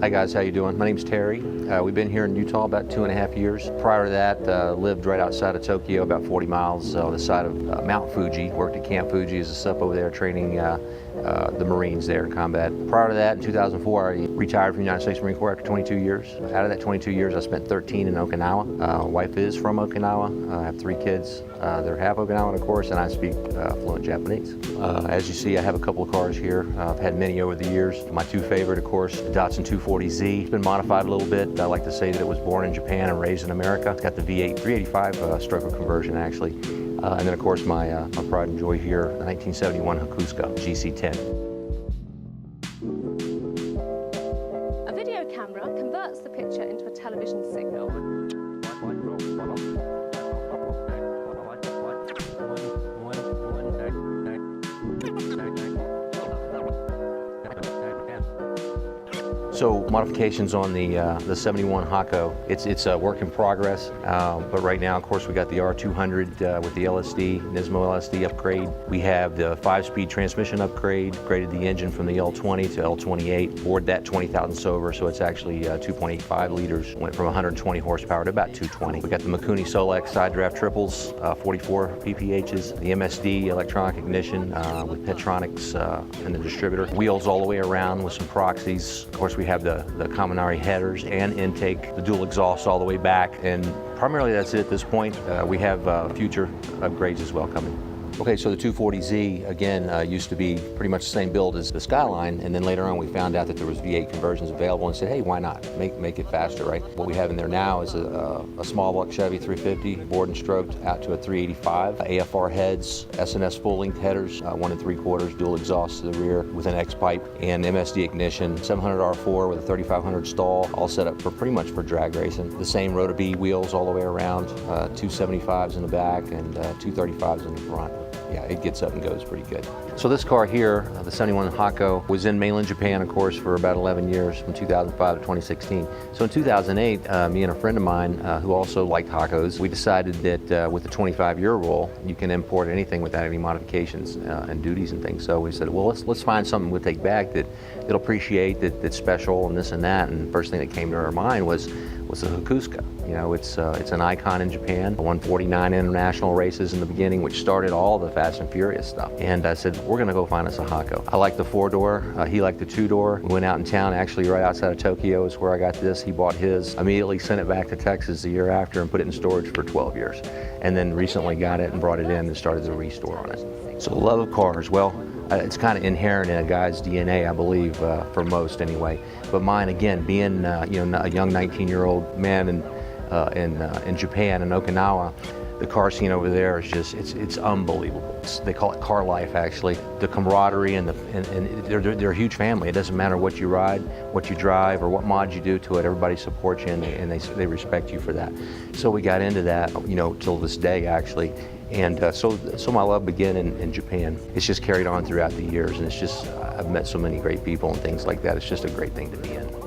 Hi guys, how you doing? My name's Terry. We've been here in Utah about 2.5 years. Prior to that, lived right outside of Tokyo, about 40 miles on the side of Mount Fuji. Worked at Camp Fuji as a sup over there, training the Marines there in combat. Prior to that, in 2004, I retired from the United States Marine Corps after 22 years. Out of that 22 years, I spent 13 in Okinawa. Wife is from Okinawa. I have 3 kids. They're half Okinawan, of course, and I speak fluent Japanese. As you see, I have a couple of cars here. I've had many over the years. My 2 favorite, of course, the Datsun 240Z. It's been modified a little bit. I like to say that it was born in Japan and raised in America. It's got the V8 385 stroker conversion, actually. And then, of course, my pride and joy here, the 1971 Hakosuka GC10. A video camera converts the picture into a television signal. So modifications on the 71 Hako, it's a work in progress, but right now, of course, we got the R200 with the LSD, Nismo LSD upgrade. We have the 5-speed transmission upgrade, upgraded the engine from the L20 to L28, bored that 20,000 sober, so it's actually 2.85 liters. Went from 120 horsepower to about 220. We got the Mikuni Solex side draft triples, 44 ppHs, the MSD electronic ignition with Petronics and the distributor. Wheels all the way around with some proxies. Of course, we have the Kaminari headers and intake, the dual exhaust all the way back, and primarily that's it at this point. We have future upgrades as well coming. Okay, so the 240Z, again, used to be pretty much the same build as the Skyline, and then later on we found out that there was V8 conversions available and said, hey, why not? Make it faster, right? What we have in there now is a small block Chevy 350, bored and stroked out to a 385, AFR heads, S&S full-length headers, 1 3/4, dual exhaust to the rear with an X-pipe, and MSD ignition, 700 R4 with a 3500 stall, all set up for pretty much for drag racing. The same Rota B wheels all the way around, 275s in the back and 235s in the front. Yeah, it gets up and goes pretty good. So this car here, the 71 Hako, was in mainland Japan, of course, for about 11 years, from 2005 to 2016. So in 2008, me and a friend of mine who also liked Hakos, we decided that with the 25-year rule, you can import anything without any modifications and duties and things. So we said, well, let's find something we'll take back that it'll appreciate, that's special and this and that. And the first thing that came to our mind was the Hakosuka. You know, it's an icon in Japan. Won 49 international races in the beginning, which started all the Fast and Furious stuff. And I said, we're gonna go find us a Hako. I like the 4-door, he liked the 2-door. We went out in town, actually right outside of Tokyo is where I got this. He bought his, immediately sent it back to Texas the year after and put it in storage for 12 years. And then recently got it and brought it in and started the restore on it. So love of cars, well, it's kind of inherent in a guy's DNA, I believe, for most anyway. But mine, again, being you know, a young 19-year-old man in Japan, in Okinawa, the car scene over there is just, it's unbelievable. They call it car life, actually. The camaraderie and they're a huge family. It doesn't matter what you ride, what you drive, or what mods you do to it. Everybody supports you and they respect you for that. So we got into that, you know, till this day, actually. And so my love began in Japan. It's just carried on throughout the years, and it's just, I've met so many great people and things like that. It's just a great thing to be in.